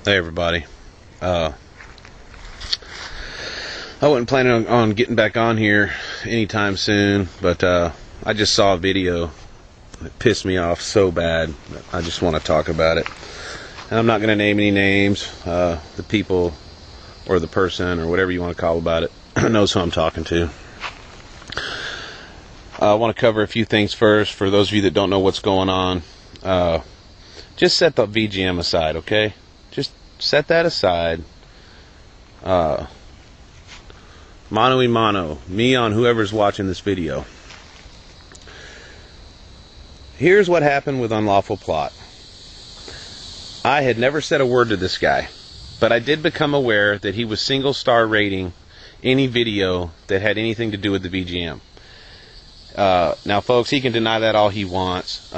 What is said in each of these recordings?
Hey everybody. I wasn't planning on getting back on here anytime soon, but I just saw a video that pissed me off so bad. I just want to talk about it. And I'm not going to name any names. The people or the person or whatever you want to call about it knows who I'm talking to. I want to cover a few things first. For those of you that don't know what's going on, just set the VGM aside, okay? Just set that aside. Mano y mano, me on whoever's watching this video. Here's what happened with Unlawful Plot. I had never said a word to this guy, but I did become aware that he was single star rating any video that had anything to do with the VGM. Now folks, he can deny that all he wants.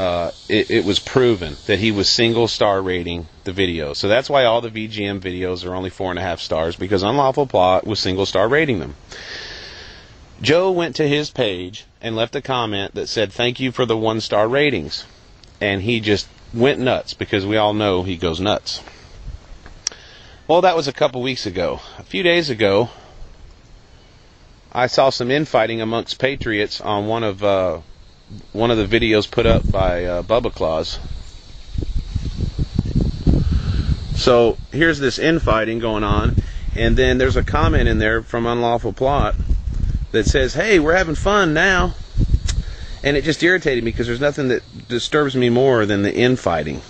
It was proven that he was single star rating the video. So that's why all the VGM videos are only 4.5 stars, because Unlawful Plot was single star rating them. Joe went to his page and left a comment that said, "Thank you for the 1-star ratings." And he just went nuts, because we all know he goes nuts. Well, that was a couple weeks ago. A few days ago, I saw some infighting amongst patriots on one of the videos put up by Bubba Claus. So here's this infighting going on, and then there's a comment in there from Unlawful Plot that says, "Hey, we're having fun now." And it just irritated me, because there's nothing that disturbs me more than the infighting.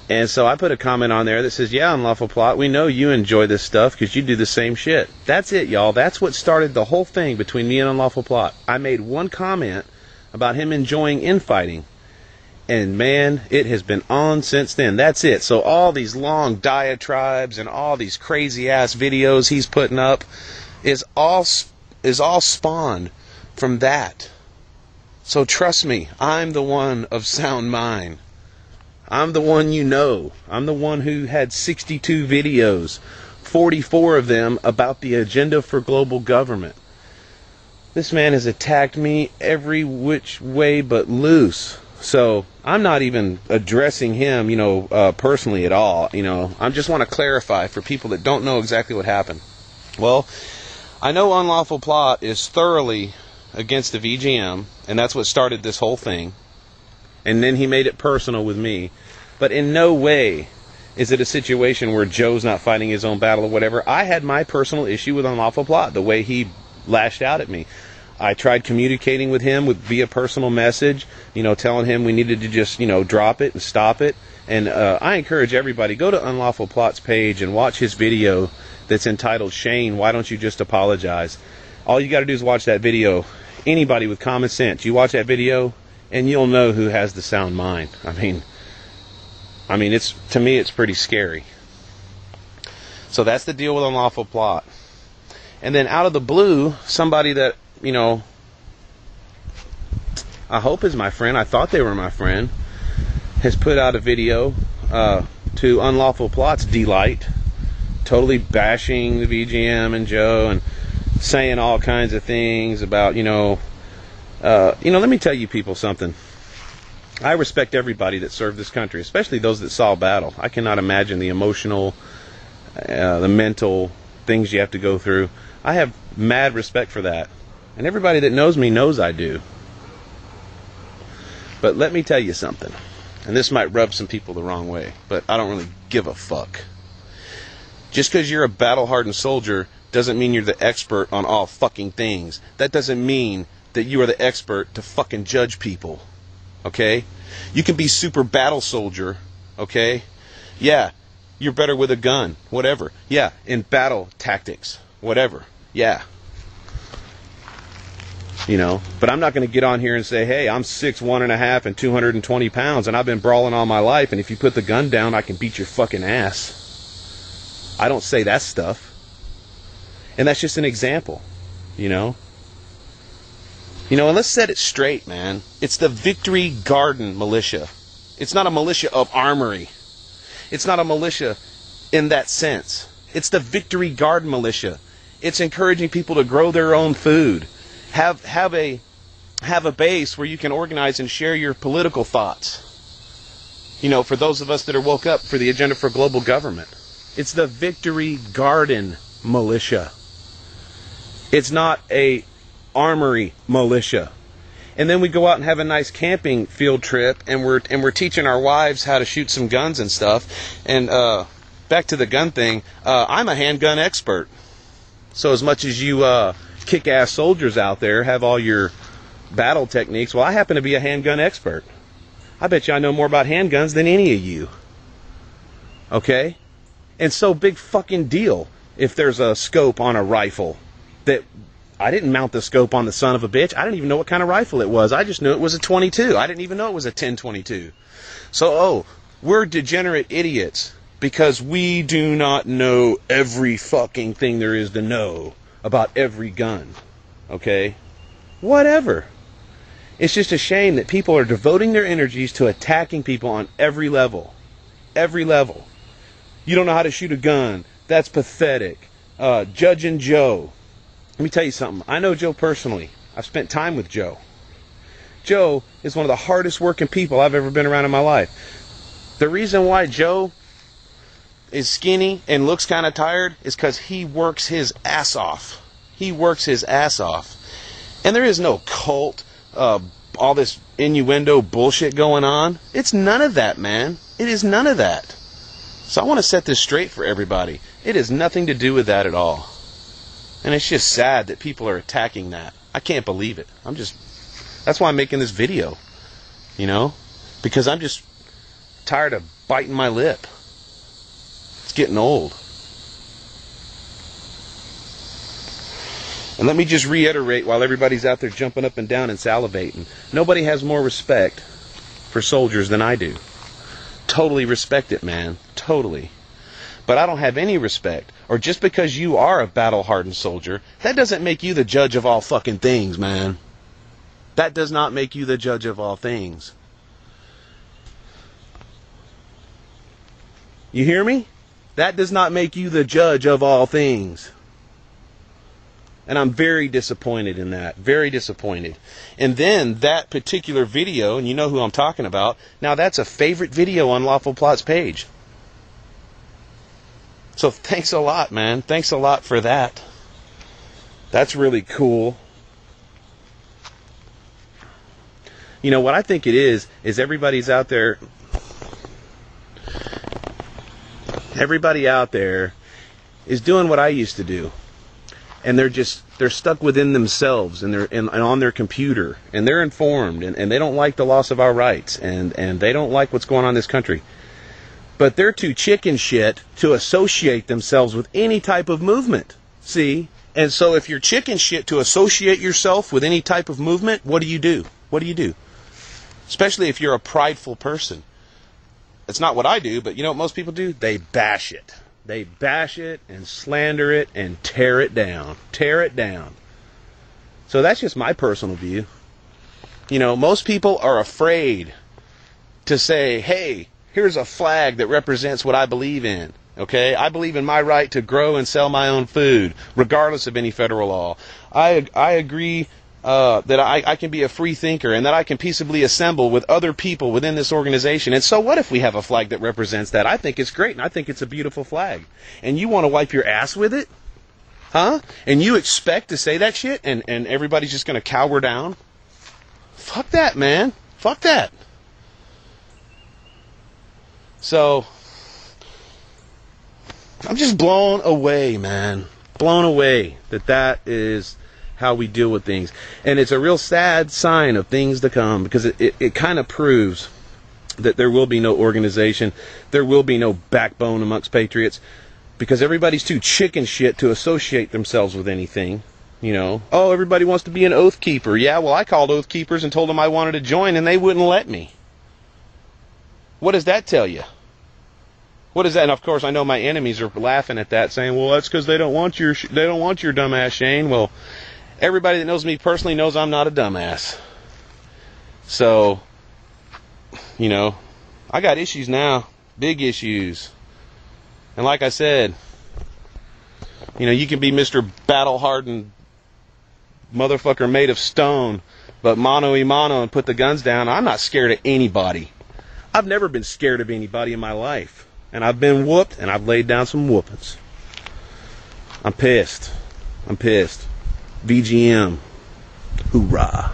And so I put a comment on there that says, "Yeah, Unlawful Plot, we know you enjoy this stuff because you do the same shit." That's it, y'all. That's what started the whole thing between me and Unlawful Plot. I made one comment about him enjoying infighting, and man, it has been on since then. That's it. So all these long diatribes and all these crazy ass videos he's putting up is all spawned from that. So trust me, I'm the one of sound mind. I'm the one you know. I'm the one who had 62 videos, 44 of them about the agenda for global government. This man has attacked me every which way but loose. So I'm not even addressing him, personally at all. I just want to clarify for people that don't know exactly what happened. Well, I know Unlawful Plot is thoroughly against the VGM, and that's what started this whole thing. And then he made it personal with me. But in no way is it a situation where Joe's not fighting his own battle or whatever. I had my personal issue with Unlawful Plot, the way he lashed out at me. I tried communicating with him via personal message, telling him we needed to just, drop it and stop it. And I encourage everybody, go to Unlawful Plot's page and watch his video that's entitled, "Shane, Why Don't You Just Apologize?" All you got to do is watch that video. Anybody with common sense, you watch that video, and you'll know who has the sound mind. I mean, it's, to me, it's pretty scary. So that's the deal with Unlawful Plot. And then out of the blue, somebody that, I hope is my friend, I thought they were my friend, has put out a video to Unlawful Plot's delight, totally bashing the VGM and Joe and saying all kinds of things about, let me tell you people something. I respect everybody that served this country, especially those that saw battle. I cannot imagine the emotional, the mental things you have to go through. I have mad respect for that. And everybody that knows me knows I do. But let me tell you something. And this might rub some people the wrong way, but I don't really give a fuck. Just because you're a battle-hardened soldier doesn't mean you're the expert on all fucking things. That doesn't mean that you are the expert to fucking judge people. Okay? You can be super battle soldier. Okay? Yeah. You're better with a gun. Whatever. Yeah. In battle tactics. Whatever. Yeah. But I'm not going to get on here and say, "Hey, I'm 6'1.5" and 220 pounds and I've been brawling all my life, and if you put the gun down, I can beat your fucking ass." I don't say that stuff. And that's just an example, And let's set it straight, man. It's the Victory Garden militia. It's not a militia of armory. It's not a militia in that sense. It's the Victory Garden militia. It's encouraging people to grow their own food. Have a base where you can organize and share your political thoughts. You know, for those of us that are woke up for the agenda for global government. It's the Victory Garden militia. It's not a armory militia. And then we go out and have a nice camping field trip, and we're teaching our wives how to shoot some guns and stuff. And back to the gun thing, I'm a handgun expert. So as much as you kick-ass soldiers out there have all your battle techniques, well, I happen to be a handgun expert. I bet you I know more about handguns than any of you. Okay? And so big fucking deal if there's a scope on a rifle. That I didn't mount the scope on the son of a bitch. I didn't even know what kind of rifle it was. I just knew it was a 22. I didn't even know it was a 10-22. So, we're degenerate idiots because we do not know every fucking thing there is to know about every gun. Okay? Whatever. It's just a shame that people are devoting their energies to attacking people on every level. Every level. You don't know how to shoot a gun. That's pathetic. Judging Joe. Let me tell you something. I know Joe personally. I've spent time with Joe. Joe is one of the hardest working people I've ever been around in my life. The reason why Joe is skinny and looks kind of tired is because he works his ass off. He works his ass off. And there is no cult, all this innuendo bullshit going on. It's none of that, man. It is none of that. So I want to set this straight for everybody. It has nothing to do with that at all. And it's just sad that people are attacking that. I can't believe it. That's why I'm making this video. You know? Because I'm just tired of biting my lip. It's getting old. And let me just reiterate while everybody's out there jumping up and down and salivating. Nobody has more respect for soldiers than I do. Totally respect it, man. Totally. But I don't have any respect. Or just because you are a battle-hardened soldier, that doesn't make you the judge of all fucking things, man. That does not make you the judge of all things. You hear me? That does not make you the judge of all things. And I'm very disappointed in that. Very disappointed. And then that particular video, and you know who I'm talking about, now that's a favorite video on Lawful Plot's page. So thanks a lot, man. Thanks a lot for that. That's really cool. You know, what I think it is everybody's out there. Everybody out there is doing what I used to do. And they're stuck within themselves and and on their computer. And they're informed and they don't like the loss of our rights. And they don't like what's going on in this country. But they're too chicken shit to associate themselves with any type of movement. See? And so if you're chicken shit to associate yourself with any type of movement, what do you do? What do you do? Especially if you're a prideful person. It's not what I do, but you know what most people do? They bash it. They bash it and slander it and tear it down. Tear it down. So that's just my personal view. You know, most people are afraid to say, hey, here's a flag that represents what I believe in. Okay? I believe in my right to grow and sell my own food, regardless of any federal law. I agree that I can be a free thinker and that I can peaceably assemble with other people within this organization. And so what if we have a flag that represents that? I think it's great, and I think it's a beautiful flag. And you want to wipe your ass with it? Huh? And you expect to say that shit and everybody's just going to cower down? Fuck that, man. Fuck that. So, I'm just blown away, man. Blown away that is how we deal with things. And it's a real sad sign of things to come, because it kind of proves that there will be no organization, there will be no backbone amongst patriots, because everybody's too chicken shit to associate themselves with anything. You know, oh, everybody wants to be an oath keeper. Yeah, well, I called oath keepers and told them I wanted to join, and they wouldn't let me. What does that tell you? What is that? And of course, I know my enemies are laughing at that, saying, "Well, that's because they don't want your dumbass, Shane." Well, everybody that knows me personally knows I'm not a dumbass. So, you know, I got issues now, big issues. And like I said, you know, you can be Mr. Battle-hardened motherfucker made of stone, but mano y mano and put the guns down. I'm not scared of anybody. I've never been scared of anybody in my life. And I've been whooped, and I've laid down some whoopings. I'm pissed. I'm pissed. VGM. Hoorah.